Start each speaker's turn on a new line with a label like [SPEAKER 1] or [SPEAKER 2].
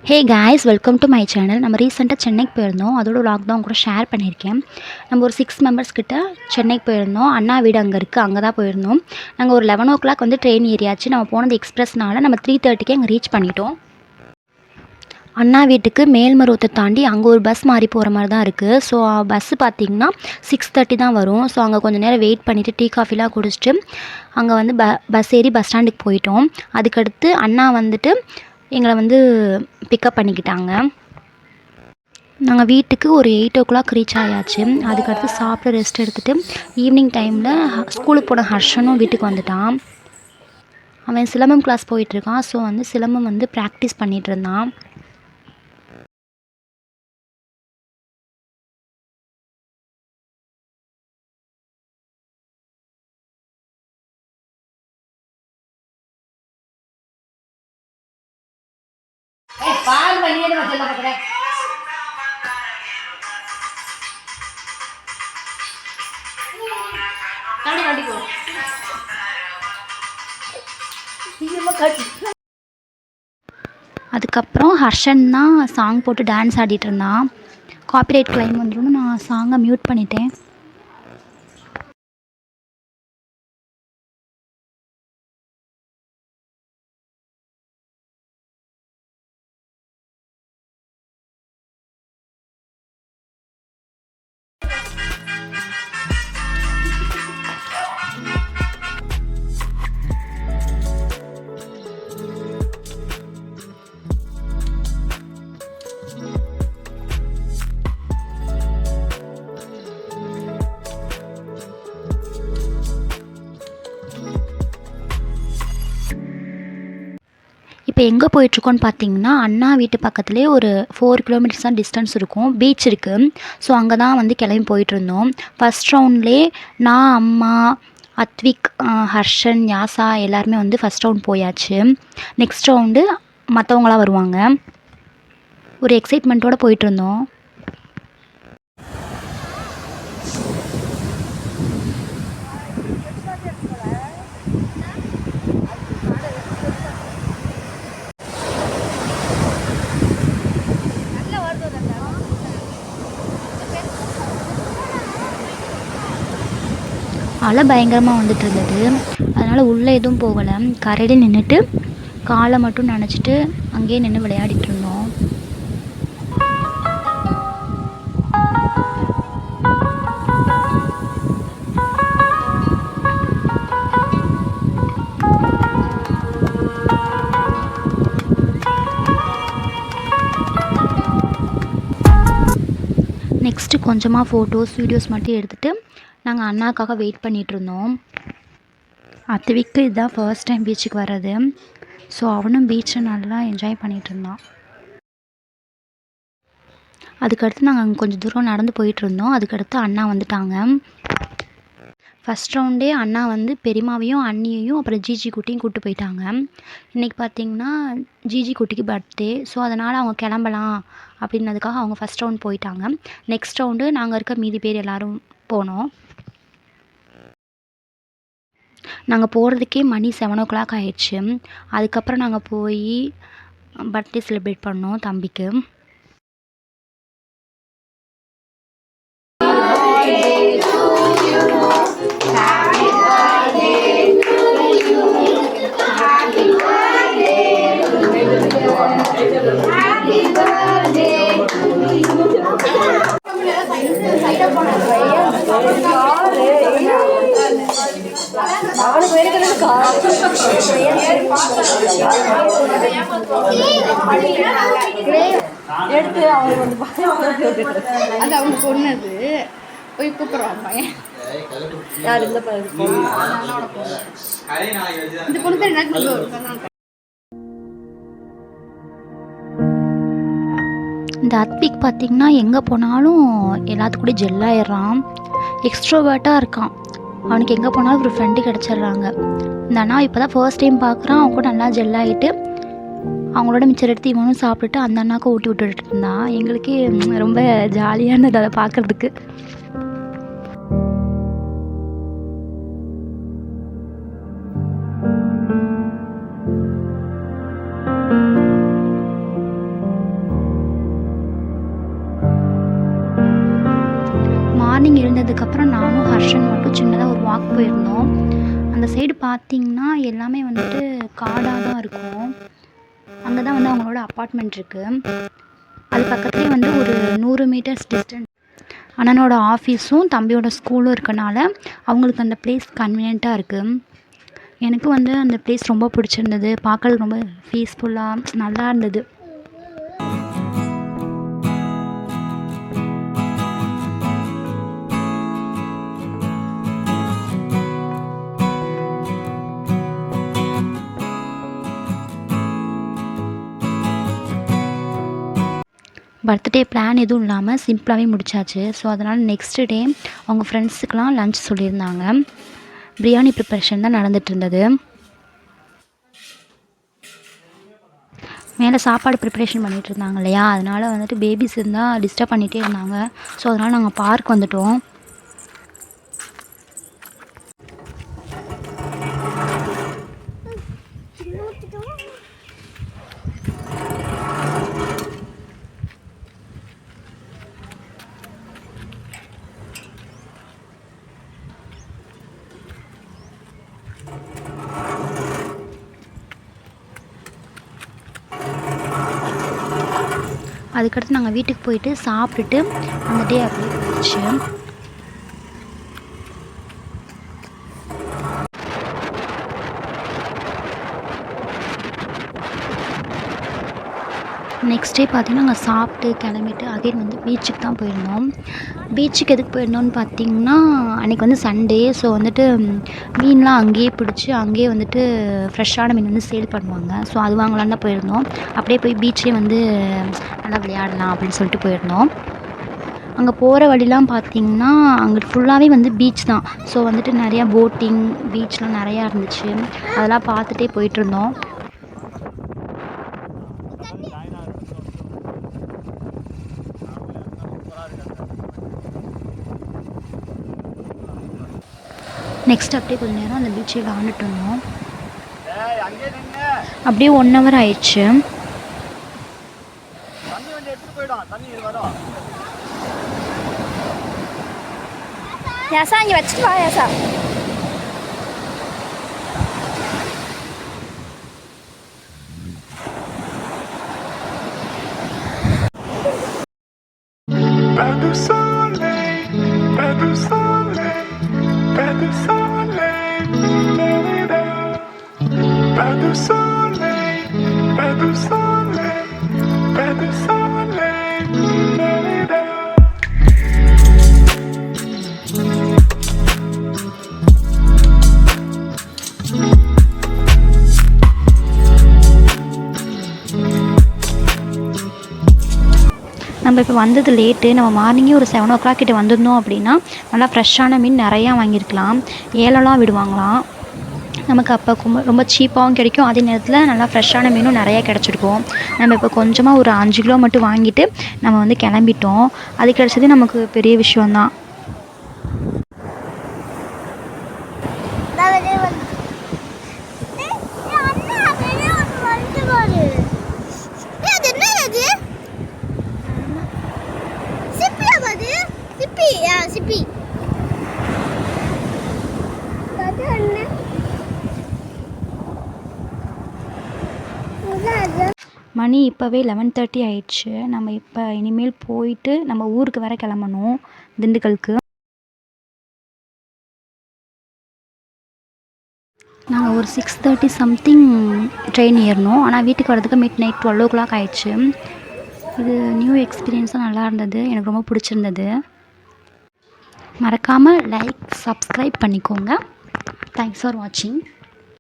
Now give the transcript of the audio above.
[SPEAKER 1] Hey guys, welcome to my channel. நம்ம ரீசெண்டாக சென்னைக்கு போயிருந்தோம். அதோட vlog தான் கூட ஷேர் பண்ணியிருக்கேன். நம்ம ஒரு 6 மெம்பர்ஸ் கிட்ட சென்னைக்கு போயிருந்தோம். அண்ணா வீடு அங்கே இருக்குது, அங்கே தான் போயிருந்தோம். நாங்கள் ஒரு 11 வந்து ட்ரெயின் ஏறியாச்சு. நம்ம போனது எக்ஸ்பிரஸ்னால நம்ம 3:30க்கே அங்கே ரீச் பண்ணிட்டோம். அண்ணா வீட்டுக்கு மேல்மருவத்தை தாண்டி அங்கே ஒரு பஸ் மாறி போகிற மாதிரி தான் இருக்குது. ஸோ பஸ்ஸு பார்த்திங்கன்னா 6:30 தான் வரும். ஸோ அங்கே கொஞ்சம் நேரம் வெயிட் பண்ணிவிட்டு டீ காஃபிலாம் குடிச்சிட்டு அங்கே வந்து பஸ் ஏறி பஸ் ஸ்டாண்டுக்கு போயிட்டோம். அதுக்கடுத்து அண்ணா வந்துட்டு எங்களை வந்து பிக்கப் பண்ணிக்கிட்டாங்க. நாங்கள் வீட்டுக்கு ஒரு 8 ரீச் ஆயாச்சு. அதுக்கடுத்து சாப்பிட்டு ரெஸ்ட் எடுத்துகிட்டு ஈவினிங் டைமில் ஸ்கூலுக்கு போன ஹர்ஷனும் வீட்டுக்கு வந்துட்டான். அவன் சிலம்பம் கிளாஸ் போயிட்டுருக்கான். ஸோ வந்து சிலம்பம் வந்து ப்ராக்டிஸ் பண்ணிகிட்டு இருந்தான். அதுக்கப்புறம் ஹர்ஷன் தான் சாங் போட்டு டான்ஸ் ஆடிட்டு இருந்தான். காப்பிரைட் கிளைம் வந்துடும், நான் சாங்கை மியூட் பண்ணிட்டேன். இப்போ எங்கே போயிட்டுருக்கோன்னு பார்த்தீங்கன்னா, அண்ணா வீட்டு பக்கத்துலேயே ஒரு 4 கிலோமீட்டர்ஸ் தான் டிஸ்டன்ஸ் இருக்கும். பீச் இருக்குது. ஸோ அங்கே தான் வந்து கிளம்பி போயிட்டுருந்தோம். ஃபஸ்ட் ரவுண்ட்லேயே நான், அம்மா, அத்விக், ஹர்ஷன், யாசா எல்லாருமே வந்து ஃபஸ்ட் ரவுண்ட் போயாச்சு. நெக்ஸ்ட் ரவுண்டு மற்றவங்களாம் வருவாங்க. ஒரு எக்ஸைட்மெண்ட்டோடு போயிட்டுருந்தோம். அலை பயங்கரமாக வந்துட்டு இருந்தது. அதனால் உள்ளே எதுவும் போகலை. கரையில் நின்றுட்டு காலை மட்டும் நனைச்சிட்டு அங்கேயே நின்று விளையாடிட்டு இருந்தோம். நெக்ஸ்ட்டு கொஞ்சமாக ஃபோட்டோஸ் வீடியோஸ் மட்டும் எடுத்துகிட்டு நாங்கள் அண்ணாக்காக வெயிட் பண்ணிகிட்ருந்தோம். அத்விக்கு இதுதான் ஃபர்ஸ்ட் டைம் பீச்சுக்கு வர்றது. ஸோ அவனும் பீச்சை நல்லா என்ஜாய் பண்ணிகிட்டு இருந்தான். அதுக்கடுத்து நாங்கள் அங்கே கொஞ்சம் தூரம் நடந்து போயிட்டுருந்தோம். அதுக்கடுத்து அண்ணா வந்துட்டாங்க. ஃபஸ்ட் ரவுண்டே அண்ணா வந்து பெரியம்மாவையும் அண்ணியையும் அப்புறம் ஜிஜி குட்டியும் கூப்பிட்டு போயிட்டாங்க. இன்றைக்கி பார்த்திங்கன்னா ஜிஜி குட்டிக்கு பர்த்டே. ஸோ அதனால் அவங்க கிளம்பலாம் அப்படின்னதுக்காக அவங்க ஃபஸ்ட் ரவுண்ட் போயிட்டாங்க. நெக்ஸ்ட் ரவுண்டு நாங்கள் இருக்க மீதி பேர் எல்லோரும் போனோம். நாங்கள் போகிறதுக்கே மணி 7 ஆயிடுச்சு. அதுக்கப்புறம் நாங்கள் போய் பர்த்டே செலிப்ரேட் பண்ணோம் தம்பிக்கு.
[SPEAKER 2] எடுத்து அவங்களுக்கு அது அவங்க பொண்ணது போய் கூப்பிடுவாங்க பையன் யார் இந்த பொண்ணு பேர் என்ன?
[SPEAKER 1] இந்த அத்விக் பார்த்திங்கன்னா எங்கே போனாலும் எல்லாத்துக்கூட ஜெல்லாயிடுறான். எக்ஸ்ட்ரோவேர்ட்டாக இருக்கான். அவனுக்கு எங்கே போனாலும் ஒரு ஃப்ரெண்டு கிடச்சிட்றாங்க. இந்த அண்ணா இப்போ தான் ஃபர்ஸ்ட் டைம் பார்க்குறான். அவங்க கூட நல்லா ஜெல்லாகிட்டு அவங்களோட மிச்சர் எடுத்து இவனும் சாப்பிட்டுட்டு அந்த அண்ணாவுக்கு ஊட்டி விட்டுட்டு இருந்தான். எங்களுக்கே ரொம்ப ஜாலியாக இருந்தது அதை பார்க்குறதுக்கு. வந்ததுக்கப்புறம் நானும் ஹர்ஷன் மட்டும் சின்னதாக ஒரு வாக் போயிருந்தோம். அந்த சைடு பார்த்திங்கன்னா எல்லாமே வந்துட்டு காடாக தான் இருக்கும். அங்கே தான் வந்து அவங்களோட அப்பார்ட்மெண்ட் இருக்குது. அது பக்கத்துலேயே வந்து ஒரு 100 மீட்டர்ஸ் டிஸ்டன்ஸ் அண்ணனோட ஆஃபீஸும் தம்பியோட ஸ்கூலும் இருக்கனால அவங்களுக்கு அந்த பிளேஸ் கன்வீனியண்ட்டாக இருக்குது. எனக்கு வந்து அந்த பிளேஸ் ரொம்ப பிடிச்சிருந்தது. பார்க்கறதுக்கு ரொம்ப பீஸ்ஃபுல்லாக நல்லா இருந்தது. பர்த்டே பிளான் எதுவும் இல்லாமல் சிம்பிளாகவே முடிச்சாச்சு. ஸோ அதனால் நெக்ஸ்ட் டே அவங்க ஃப்ரெண்ட்ஸுக்கெலாம் லன்ச் சொல்லியிருந்தாங்க. பிரியாணி ப்ரிப்பரேஷன் தான் நடந்துகிட்டு இருந்தது. மேலே சாப்பாடு ப்ரிப்பரேஷன் பண்ணிகிட்டு இருந்தாங்க இல்லையா, அதனால் வந்துட்டு பேபிஸ் இருந்தால் டிஸ்டர்ப் பண்ணிகிட்டே இருந்தாங்க. ஸோ அதனால் நாங்கள் பார்க் வந்துவிட்டோம். அதுக்கடுத்து நாங்கள் வீட்டுக்கு போயிட்டு சாப்பிட்டுட்டு அந்த டே அப்படியே போயிடுச்சு. நெக்ஸ்ட் டே பார்த்திங்கன்னா நாங்கள் சாப்பிட்டு கிளம்பிட்டு அகைன் வந்து பீச்சுக்கு தான் போயிருந்தோம். பீச்சுக்கு எதுக்கு போயிருந்தோம்னு பார்த்திங்கன்னா அன்றைக்கி வந்து சண்டே. ஸோ வந்துட்டு மீன்லாம் அங்கேயே பிடிச்சி அங்கேயே வந்துட்டு ஃப்ரெஷ்ஷான மீன் வந்து சேல் பண்ணுவாங்க. ஸோ அது வாங்கலான்னு தான் போயிருந்தோம். அப்படியே போய் பீச்லேயே வந்து நல்லா விளையாடலாம் அப்படின்னு சொல்லிட்டு போயிருந்தோம். அங்கே போகிற வழிலாம் பார்த்திங்கன்னா அங்கே ஃபுல்லாகவே வந்து பீச் தான். ஸோ வந்துட்டு நிறையா போட்டிங் பீச்லாம் நிறையா இருந்துச்சு. அதெல்லாம் பார்த்துட்டே போயிட்டுருந்தோம். நெக்ஸ்ட் அப்படியே கொஞ்சம் நேரம் அந்த பீச்சில் விளாண்டுட்டு இருந்தோம். அப்படியே 1 hour ஆயிடுச்சு.
[SPEAKER 2] யாசா இங்கே வச்சுட்டு வா யாசா.
[SPEAKER 3] Pas de soleil, pas de soleil, pas de soleil, da-da-da. Pas de soleil, pas de soleil, pas de soleil, da-da-da.
[SPEAKER 1] நம்ம இப்போ வந்தது லேட்டு. நம்ம மார்னிங்கே ஒரு 7 o'clock கிட்ட வந்திருந்தோம் அப்படின்னா நல்லா ஃப்ரெஷ்ஷான மீன் நிறையா வாங்கியிருக்கலாம். ஏலம்லாம் விடுவாங்களாம். நமக்கு அப்போ ரொம்ப சீப்பாகவும் கிடைக்கும். அதே நேரத்தில் நல்லா ஃப்ரெஷ்ஷான மீனும் நிறையா கிடச்சிருக்கும். நம்ம இப்போ கொஞ்சமாக ஒரு 5 கிலோ மட்டும் வாங்கிட்டு நம்ம வந்து கிளம்பிட்டோம். அது கிடச்சது நமக்கு பெரிய விஷயந்தான்.
[SPEAKER 2] சிப்பி
[SPEAKER 1] மணி இப்போவே 11:30 ஆயிடுச்சு. நம்ம இப்போ இனிமேல் போயிட்டு நம்ம ஊருக்கு வேற கிளம்பணும், திண்டுக்கலுக்கு. நாங்கள் ஒரு 6:30 சம்திங் ட்ரெயின் ஏறினோம். ஆனால் வீட்டுக்கு வரதுக்கு மிட் நைட் 12 o'clock ஆயிடுச்சு. இது நியூ எக்ஸ்பீரியன்ஸாக நல்லா இருந்தது. எனக்கு ரொம்ப பிடிச்சிருந்தது. மறக்காமல் லைக் சப்ஸ்கிரைப் பண்ணிக்கோங்க. தேங்க்ஸ் ஃபார் வாட்சிங்.